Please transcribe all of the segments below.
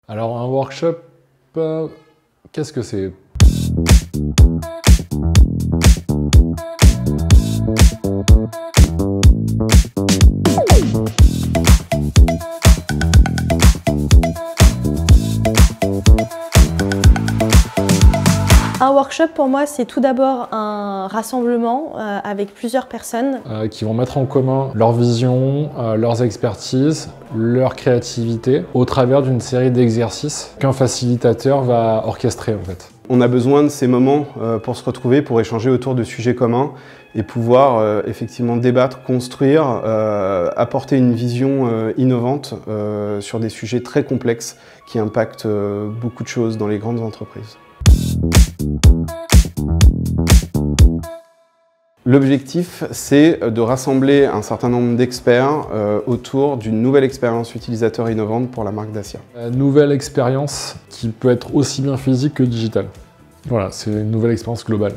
Alors un workshop, qu'est-ce que c'est? Un workshop pour moi c'est tout d'abord un rassemblement avec plusieurs personnes Qui vont mettre en commun leur vision, leurs expertises, leur créativité au travers d'une série d'exercices qu'un facilitateur va orchestrer en fait. On a besoin de ces moments pour se retrouver, pour échanger autour de sujets communs et pouvoir effectivement débattre, construire, apporter une vision innovante sur des sujets très complexes qui impactent beaucoup de choses dans les grandes entreprises. L'objectif, c'est de rassembler un certain nombre d'experts autour d'une nouvelle expérience utilisateur innovante pour la marque Dacia. Nouvelle expérience qui peut être aussi bien physique que digitale. Voilà, c'est une nouvelle expérience globale.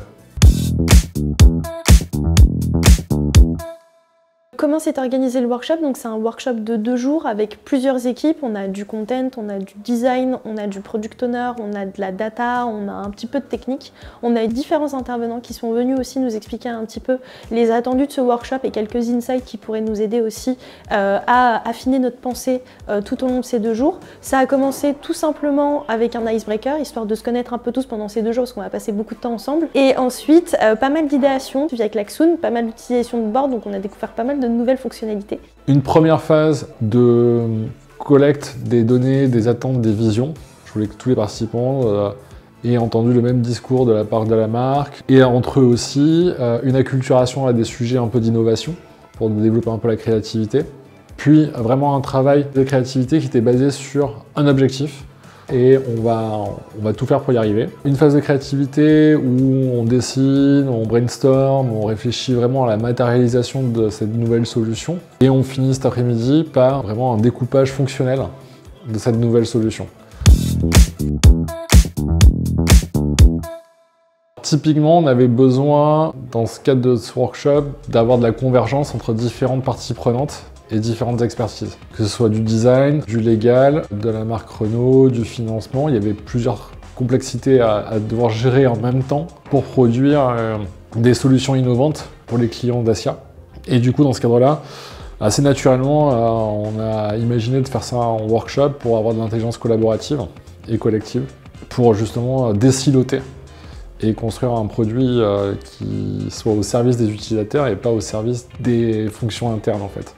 Comment s'est organisé le workshop? Donc c'est un workshop de 2 jours avec plusieurs équipes. On a du content, on a du design, on a du product owner, on a de la data, on a un petit peu de technique. On a différents intervenants qui sont venus aussi nous expliquer un petit peu les attendus de ce workshop et quelques insights qui pourraient nous aider aussi à affiner notre pensée tout au long de ces 2 jours. Ça a commencé tout simplement avec un icebreaker, histoire de se connaître un peu tous pendant ces 2 jours parce qu'on va passer beaucoup de temps ensemble. Et ensuite, pas mal d'idéations via Klaxoon, pas mal d'utilisation de board, donc on a découvert pas mal de nouvelles fonctionnalités. Une première phase de collecte des données, des attentes, des visions. Je voulais que tous les participants aient entendu le même discours de la part de la marque et entre eux aussi une acculturation à des sujets un peu d'innovation pour développer un peu la créativité. Puis vraiment un travail de créativité qui était basé sur un objectif. Et on va tout faire pour y arriver. Une phase de créativité où on dessine, on brainstorm, on réfléchit vraiment à la matérialisation de cette nouvelle solution. Et on finit cet après-midi par vraiment un découpage fonctionnel de cette nouvelle solution. Typiquement, on avait besoin, dans ce cadre de ce workshop, d'avoir de la convergence entre différentes parties prenantes et différentes expertises. Que ce soit du design, du légal, de la marque Renault, du financement, il y avait plusieurs complexités à devoir gérer en même temps pour produire des solutions innovantes pour les clients Dacia. Et du coup, dans ce cadre-là, assez naturellement, on a imaginé de faire ça en workshop pour avoir de l'intelligence collaborative et collective, pour justement désiloter et construire un produit qui soit au service des utilisateurs et pas au service des fonctions internes en fait.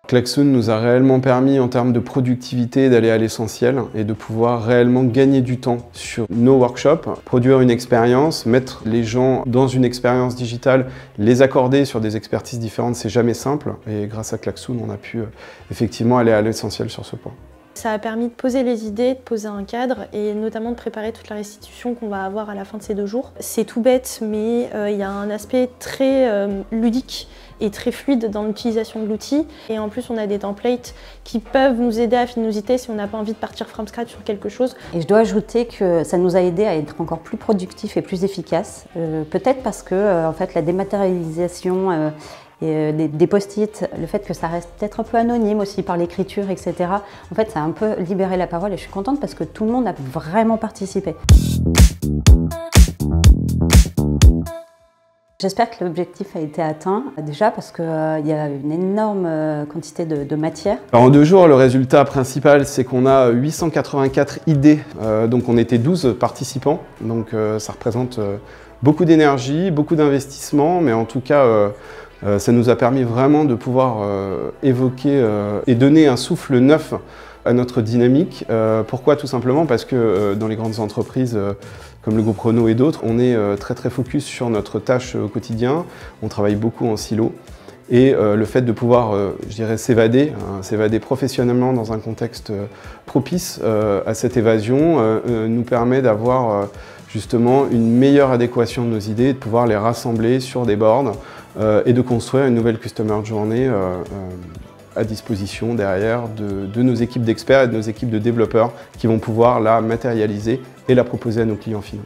Klaxoon nous a réellement permis en termes de productivité d'aller à l'essentiel et de pouvoir réellement gagner du temps sur nos workshops, produire une expérience, mettre les gens dans une expérience digitale, les accorder sur des expertises différentes, c'est jamais simple et grâce à Klaxoon on a pu effectivement aller à l'essentiel sur ce point. Ça a permis de poser les idées, de poser un cadre et notamment de préparer toute la restitution qu'on va avoir à la fin de ces 2 jours. C'est tout bête, mais il y a un aspect très ludique et très fluide dans l'utilisation de l'outil. Et en plus, on a des templates qui peuvent nous aider à finir nos idées si on n'a pas envie de partir from scratch sur quelque chose. Et je dois ajouter que ça nous a aidé à être encore plus productifs et plus efficaces. Peut-être parce que en fait, la dématérialisation des post-it, le fait que ça reste peut-être un peu anonyme aussi par l'écriture, etc. En fait, ça a un peu libéré la parole et je suis contente parce que tout le monde a vraiment participé. J'espère que l'objectif a été atteint, déjà parce qu'il y a une énorme quantité de matière. Alors en 2 jours, le résultat principal, c'est qu'on a 884 idées, donc on était 12 participants, donc ça représente beaucoup d'énergie, beaucoup d'investissement, mais en tout cas, ça nous a permis vraiment de pouvoir évoquer et donner un souffle neuf à notre dynamique. Pourquoi? Tout simplement parce que dans les grandes entreprises comme le groupe Renault et d'autres, on est très focus sur notre tâche au quotidien, on travaille beaucoup en silo. Et le fait de pouvoir, je dirais, s'évader professionnellement dans un contexte propice à cette évasion nous permet d'avoir justement une meilleure adéquation de nos idées et de pouvoir les rassembler sur des boards et de construire une nouvelle Customer Journey à disposition derrière de nos équipes d'experts et de nos équipes de développeurs qui vont pouvoir la matérialiser et la proposer à nos clients finaux.